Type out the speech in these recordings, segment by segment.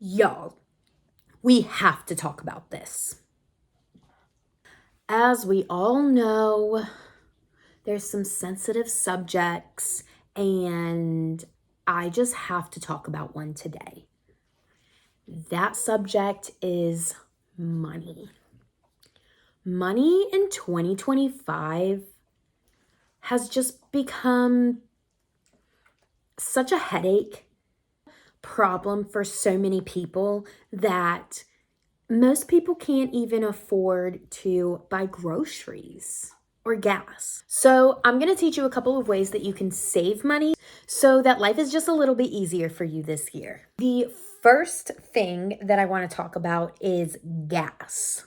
Y'all, we have to talk about this. As we all know, there's some sensitive subjects, and I just have to talk about one today. That subject is money. Money in 2025 has just become such a headache problem for so many people that most people can't even afford to buy groceries or gas. So I'm going to teach you a couple of ways that you can save money so that life is just a little bit easier for you this year. The first thing that I want to talk about is gas.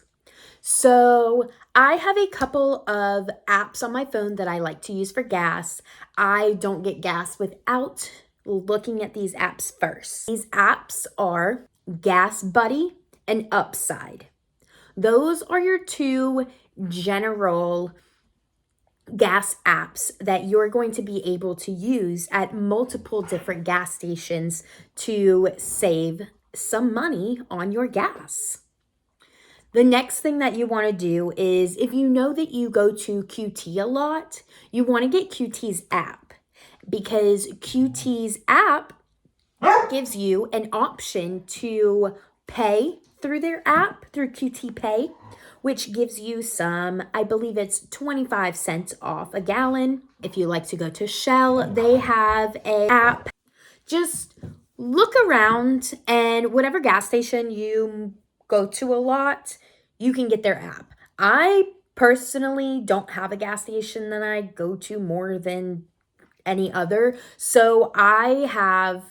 So I have a couple of apps on my phone that I like to use for gas. I don't get gas without looking at these apps first. These apps are Gas Buddy and Upside. Those are your two general gas apps that you're going to be able to use at multiple different gas stations to save some money on your gas. The next thing that you want to do is, if you know that you go to QT a lot, you want to get QT's app, because QT's app gives you an option to pay through their app, through QT Pay, which gives you some, I believe it's 25 cents off a gallon. If you like to go to Shell, they have an app. Just look around, and whatever gas station you go to a lot, you can get their app. I personally don't have a gas station that I go to more than any other, so I have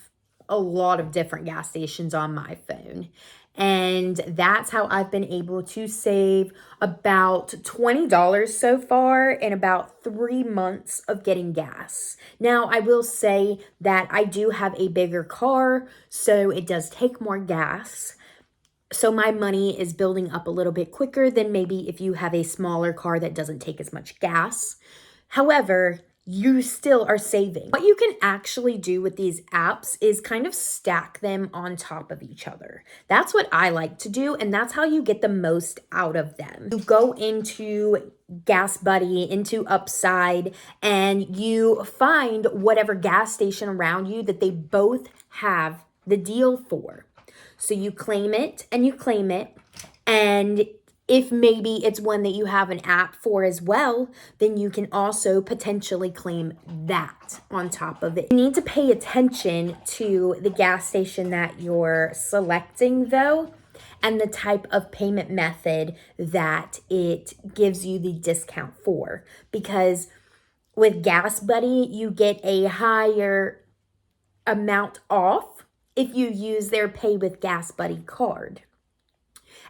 a lot of different gas stations on my phone. And that's how I've been able to save about $20 so far in about 3 months of getting gas. Now, I will say that I do have a bigger car, so it does take more gas. So my money is building up a little bit quicker than maybe if you have a smaller car that doesn't take as much gas. However, you still are saving. What you can actually do with these apps is kind of stack them on top of each other. That's what I like to do, and that's how you get the most out of them. You go into Gas Buddy, into Upside, and you find whatever gas station around you that they both have the deal for. So you claim it and you claim it, and if maybe it's one that you have an app for as well, then you can also potentially claim that on top of it. You need to pay attention to the gas station that you're selecting, though, and the type of payment method that it gives you the discount for. Because with Gas Buddy, you get a higher amount off if you use their Pay with Gas Buddy card.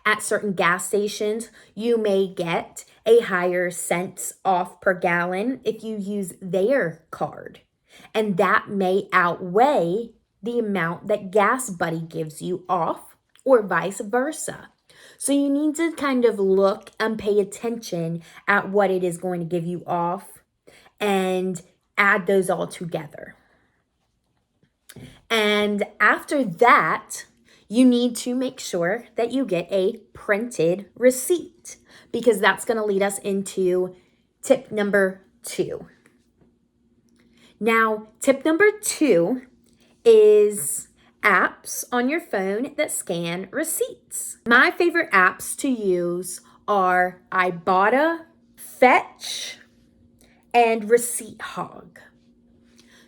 At certain gas stations, you may get a higher cents off per gallon if you use their card. And that may outweigh the amount that Gas Buddy gives you off, or vice versa. So you need to kind of look and pay attention at what it is going to give you off and add those all together. And after that, you need to make sure that you get a printed receipt, because that's going to lead us into tip number 2. Now, tip number 2 is apps on your phone that scan receipts. My favorite apps to use are Ibotta, Fetch, and Receipt Hog.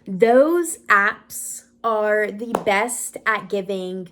Those apps are the best at giving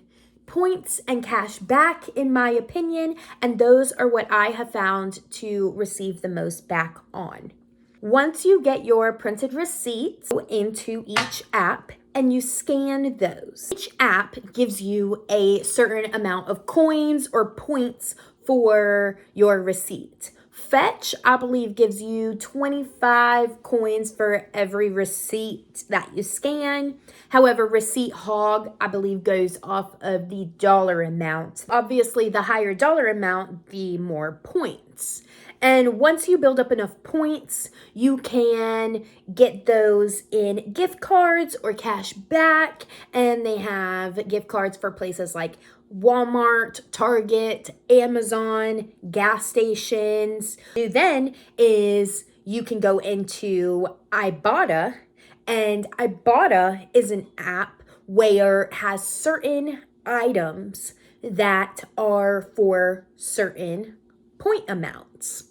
points and cash back, in my opinion, and those are what I have found to receive the most back on. Once you get your printed receipts, go into each app and you scan those. Each app gives you a certain amount of coins or points for your receipt. Fetch, I believe, gives you 25 coins for every receipt that you scan. However, Receipt Hog, I believe, goes off of the dollar amount. Obviously, the higher dollar amount, the more points. points. And once you build up enough points, you can get those in gift cards or cash back. And they have gift cards for places like Walmart, Target, Amazon, gas stations. Then is you can go into Ibotta, and Ibotta is an app where it has certain items that are for certain point amounts.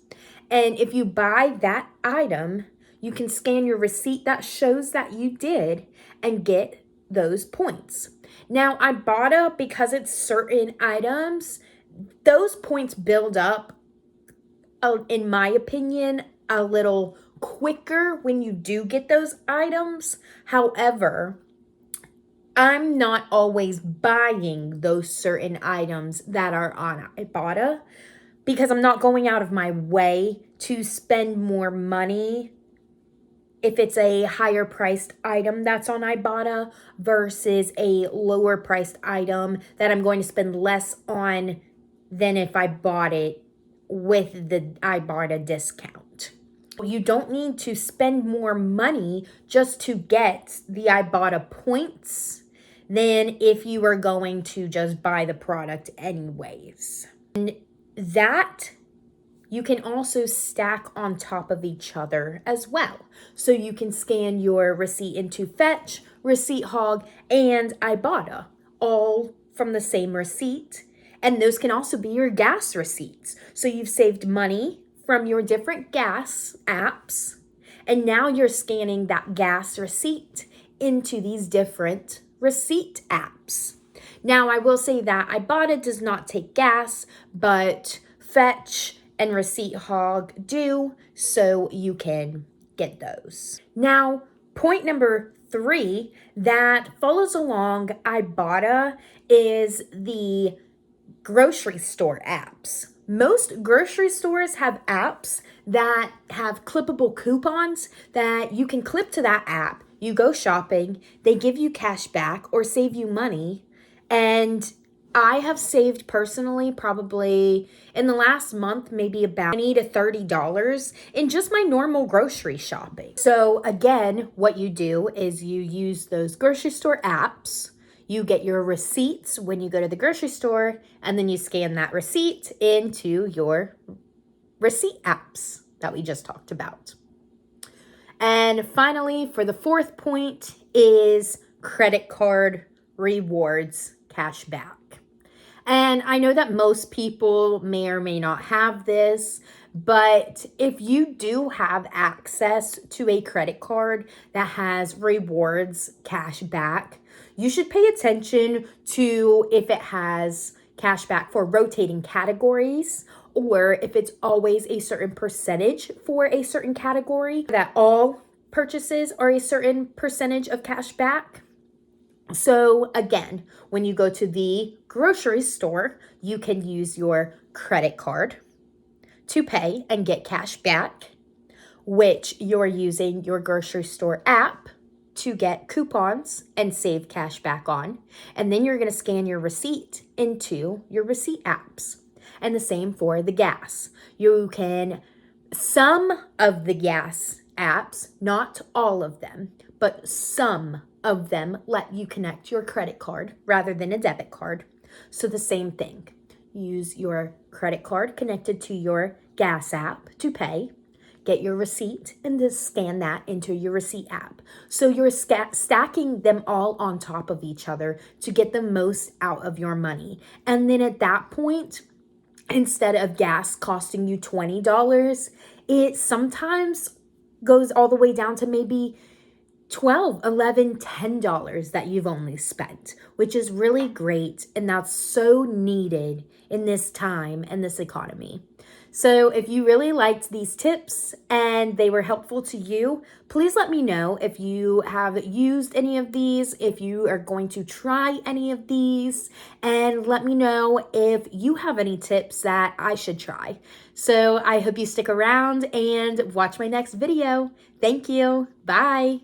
And if you buy that item, you can scan your receipt that shows that you did and get those points. Now, Ibotta, because it's certain items, those points build up, in my opinion, a little quicker when you do get those items. However, I'm not always buying those certain items that are on Ibotta because I'm not going out of my way to spend more money if it's a higher priced item that's on Ibotta versus a lower priced item that I'm going to spend less on than if I bought it with the Ibotta discount. You don't need to spend more money just to get the Ibotta points than if you were going to just buy the product anyways. And that you can also stack on top of each other as well. So you can scan your receipt into Fetch, Receipt Hog, and Ibotta, all from the same receipt. And those can also be your gas receipts. So you've saved money from your different gas apps, and now you're scanning that gas receipt into these different receipt apps. Now, I will say that Ibotta does not take gas, but Fetch and Receipt Hog do, so you can get those. Now, point number 3 that follows along Ibotta is the grocery store apps. Most grocery stores have apps that have clippable coupons that you can clip to that app. You go shopping, they give you cash back or save you money. And I have saved personally probably in the last month maybe about $20 to $30 in just my normal grocery shopping. So again, what you do is you use those grocery store apps. You get your receipts when you go to the grocery store, and then you scan that receipt into your receipt apps that we just talked about. And finally, for the 4th point is credit card rewards cash back. And I know that most people may or may not have this, but if you do have access to a credit card that has rewards cash back, you should pay attention to if it has cash back for rotating categories, or if it's always a certain percentage for a certain category, that all purchases are a certain percentage of cash back. So again, when you go to the grocery store, you can use your credit card to pay and get cash back, which you're using your grocery store app to get coupons and save cash back on. And then you're going to scan your receipt into your receipt apps. And the same for the gas. You can, some of the gas apps, not all of them, but some of them let you connect your credit card rather than a debit card. So the same thing, use your credit card connected to your gas app to pay, get your receipt, and just scan that into your receipt app. So you're stacking them all on top of each other to get the most out of your money. And then at that point, instead of gas costing you $20, it sometimes goes all the way down to maybe $12, $11, $10 that you've only spent, which is really great. And that's so needed in this time and this economy. So if you really liked these tips and they were helpful to you, please let me know if you have used any of these, if you are going to try any of these, and let me know if you have any tips that I should try. So I hope you stick around and watch my next video. Thank you. Bye.